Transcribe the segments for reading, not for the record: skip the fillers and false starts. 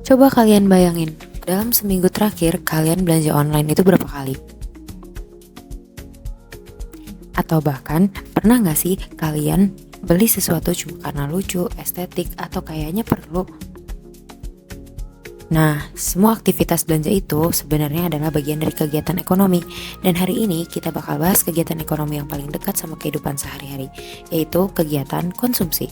Coba kalian bayangin, dalam seminggu terakhir kalian belanja online itu berapa kali? Atau bahkan pernah gak sih kalian beli sesuatu cuma karena lucu, estetik, atau kayaknya perlu? Nah, semua aktivitas belanja itu sebenarnya adalah bagian dari kegiatan ekonomi. Dan hari ini kita bakal bahas kegiatan ekonomi yang paling dekat sama kehidupan sehari-hari, yaitu kegiatan konsumsi.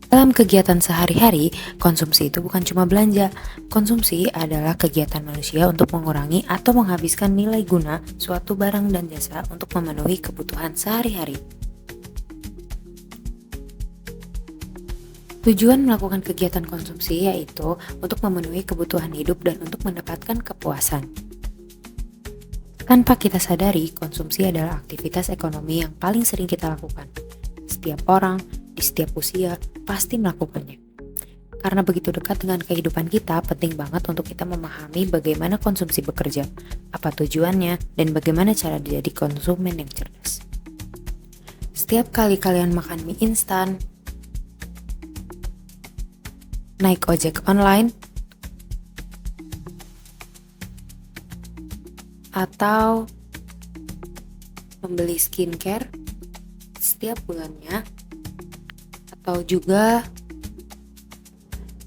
Dalam kegiatan sehari-hari, konsumsi itu bukan cuma belanja. Konsumsi adalah kegiatan manusia untuk mengurangi atau menghabiskan nilai guna suatu barang dan jasa untuk memenuhi kebutuhan sehari-hari. Tujuan melakukan kegiatan konsumsi yaitu untuk memenuhi kebutuhan hidup dan untuk mendapatkan kepuasan. Tanpa kita sadari, konsumsi adalah aktivitas ekonomi yang paling sering kita lakukan. Setiap orang, di setiap usia, pasti melakukannya. Karena begitu dekat dengan kehidupan kita, penting banget untuk kita memahami bagaimana konsumsi bekerja, apa tujuannya, dan bagaimana cara jadi konsumen yang cerdas. Setiap kali kalian makan mie instan, naik ojek online, atau membeli skincare setiap bulannya, atau juga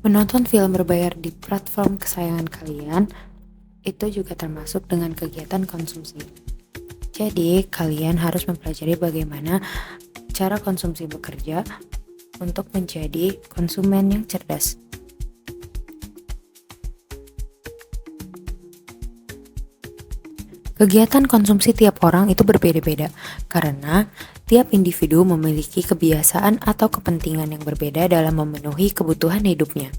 menonton film berbayar di platform kesayangan kalian, itu juga termasuk dengan kegiatan konsumsi. Jadi, kalian harus mempelajari bagaimana cara konsumsi bekerja untuk menjadi konsumen yang cerdas. Kegiatan konsumsi tiap orang itu berbeda-beda karena tiap individu memiliki kebiasaan atau kepentingan yang berbeda dalam memenuhi kebutuhan hidupnya.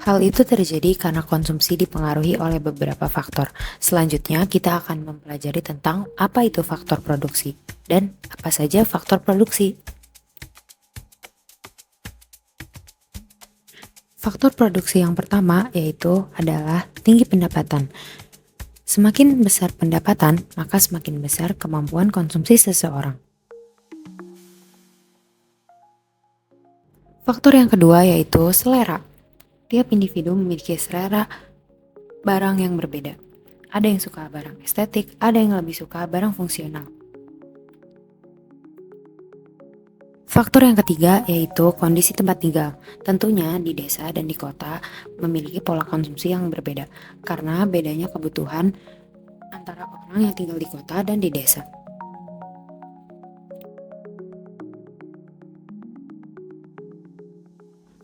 Hal itu terjadi karena konsumsi dipengaruhi oleh beberapa faktor. Selanjutnya, kita akan mempelajari tentang apa itu faktor produksi dan apa saja faktor produksi. Faktor produksi yang pertama yaitu adalah tinggi pendapatan. Semakin besar pendapatan, maka semakin besar kemampuan konsumsi seseorang. Faktor yang kedua yaitu selera. Tiap individu memiliki selera barang yang berbeda. Ada yang suka barang estetik, ada yang lebih suka barang fungsional. Faktor yang ketiga yaitu kondisi tempat tinggal. Tentunya di desa dan di kota memiliki pola konsumsi yang berbeda karena bedanya kebutuhan antara orang yang tinggal di kota dan di desa.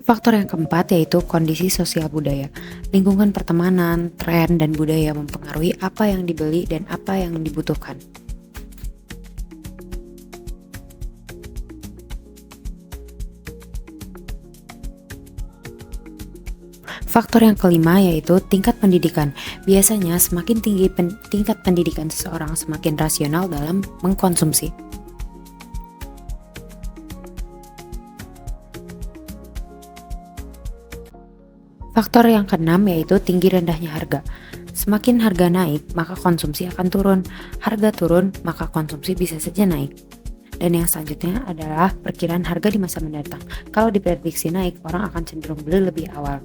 Faktor yang keempat yaitu kondisi sosial budaya. Lingkungan pertemanan, tren, dan budaya mempengaruhi apa yang dibeli dan apa yang dibutuhkan. Faktor yang kelima yaitu tingkat pendidikan. Biasanya semakin tinggi tingkat pendidikan seseorang, semakin rasional dalam mengkonsumsi. Faktor yang keenam yaitu tinggi rendahnya harga. Semakin harga naik, maka konsumsi akan turun. Harga turun, maka konsumsi bisa saja naik. Dan yang selanjutnya adalah perkiraan harga di masa mendatang. Kalau diprediksi naik, orang akan cenderung beli lebih awal.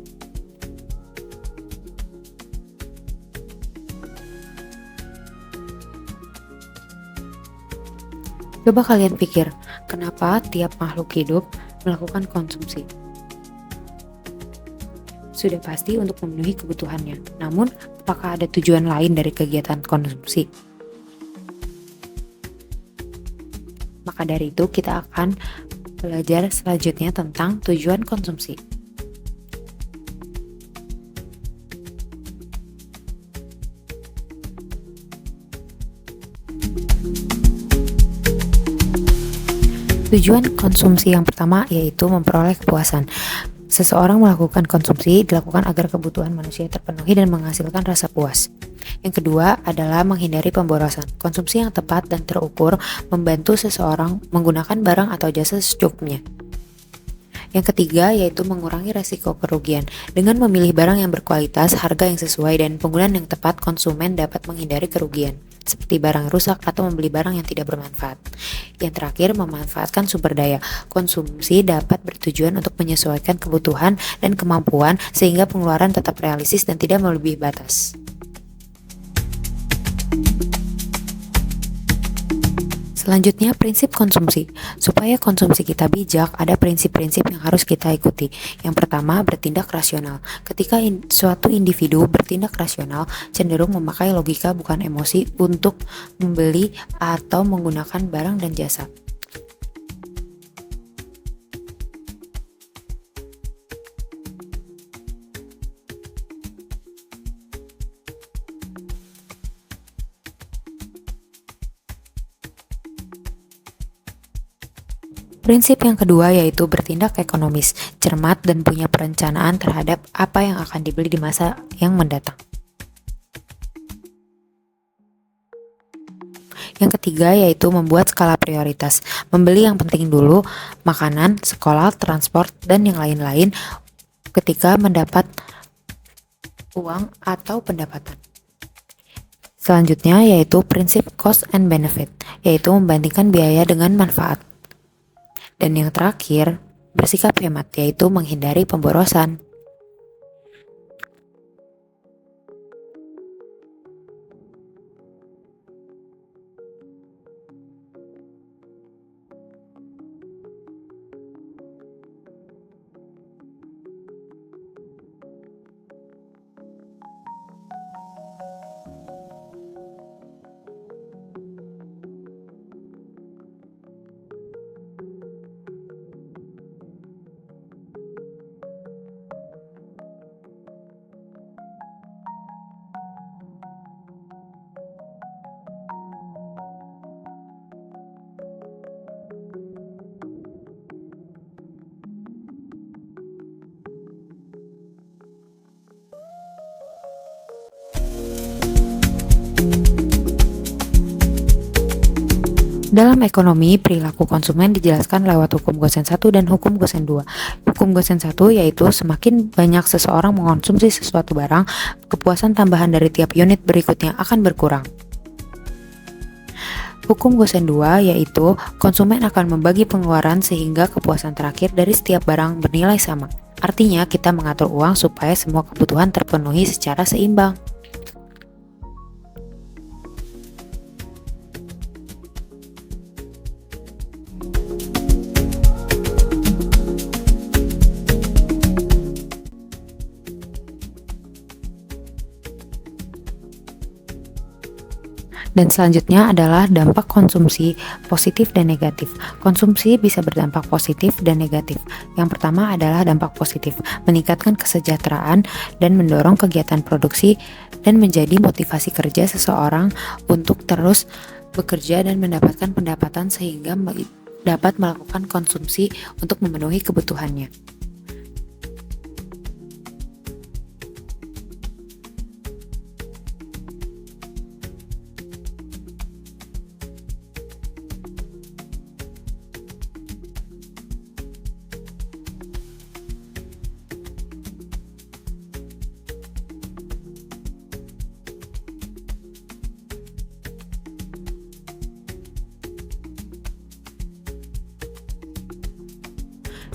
Coba kalian pikir, kenapa tiap makhluk hidup melakukan konsumsi? Sudah pasti untuk memenuhi kebutuhannya. Namun, apakah ada tujuan lain dari kegiatan konsumsi? Maka dari itu, kita akan belajar selanjutnya tentang tujuan konsumsi. Tujuan konsumsi yang pertama yaitu memperoleh kepuasan. Seseorang melakukan konsumsi dilakukan agar kebutuhan manusia terpenuhi dan menghasilkan rasa puas. Yang kedua adalah menghindari pemborosan. Konsumsi yang tepat dan terukur membantu seseorang menggunakan barang atau jasa secukupnya. Yang ketiga yaitu mengurangi resiko kerugian. Dengan memilih barang yang berkualitas, harga yang sesuai, dan penggunaan yang tepat, konsumen dapat menghindari kerugian, seperti barang rusak atau membeli barang yang tidak bermanfaat. Yang terakhir, memanfaatkan sumber daya. Konsumsi dapat bertujuan untuk menyesuaikan kebutuhan dan kemampuan sehingga pengeluaran tetap realistis dan tidak melebihi batas. Selanjutnya, prinsip konsumsi. Supaya konsumsi kita bijak, ada prinsip-prinsip yang harus kita ikuti. Yang pertama, bertindak rasional. Ketika suatu individu bertindak rasional, cenderung memakai logika bukan emosi untuk membeli atau menggunakan barang dan jasa. Prinsip yang kedua yaitu bertindak ekonomis, cermat, dan punya perencanaan terhadap apa yang akan dibeli di masa yang mendatang. Yang ketiga yaitu membuat skala prioritas, membeli yang penting dulu, makanan, sekolah, transport, dan yang lain-lain ketika mendapat uang atau pendapatan. Selanjutnya yaitu prinsip cost and benefit, yaitu membandingkan biaya dengan manfaat. Dan yang terakhir, bersikap hemat, yaitu menghindari pemborosan. Dalam ekonomi, perilaku konsumen dijelaskan lewat hukum Gosen 1 dan hukum Gosen 2. Hukum Gosen 1 yaitu semakin banyak seseorang mengonsumsi sesuatu barang, kepuasan tambahan dari tiap unit berikutnya akan berkurang. Hukum Gosen 2 yaitu konsumen akan membagi pengeluaran sehingga kepuasan terakhir dari setiap barang bernilai sama. Artinya kita mengatur uang supaya semua kebutuhan terpenuhi secara seimbang. Dan selanjutnya adalah dampak konsumsi positif dan negatif. Konsumsi bisa berdampak positif dan negatif. Yang pertama adalah dampak positif, meningkatkan kesejahteraan dan mendorong kegiatan produksi dan menjadi motivasi kerja seseorang untuk terus bekerja dan mendapatkan pendapatan sehingga dapat melakukan konsumsi untuk memenuhi kebutuhannya.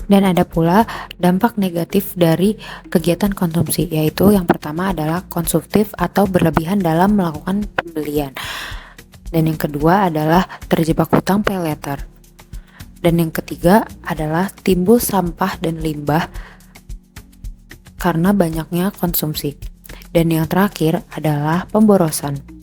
Dan ada pula dampak negatif dari kegiatan konsumsi, yaitu yang pertama adalah konsumtif atau berlebihan dalam melakukan pembelian. Dan yang kedua adalah terjebak hutang pay later. Dan yang ketiga adalah timbul sampah dan limbah karena banyaknya konsumsi. Dan yang terakhir adalah pemborosan.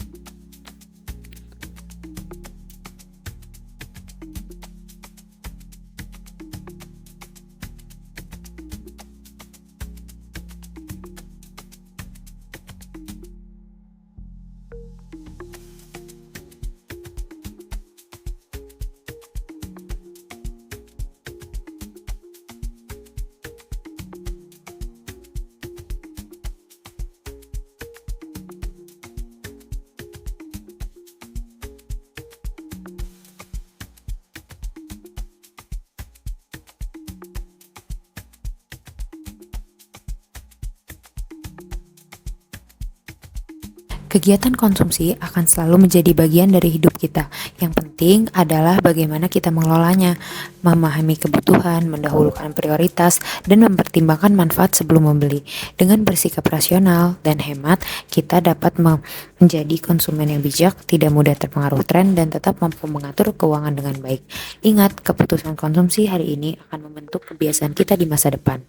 Kegiatan konsumsi akan selalu menjadi bagian dari hidup kita. Yang penting adalah bagaimana kita mengelolanya, memahami kebutuhan, mendahulukan prioritas, dan mempertimbangkan manfaat sebelum membeli. Dengan bersikap rasional dan hemat, kita dapat menjadi konsumen yang bijak, tidak mudah terpengaruh tren, dan tetap mampu mengatur keuangan dengan baik. Ingat, keputusan konsumsi hari ini akan membentuk kebiasaan kita di masa depan.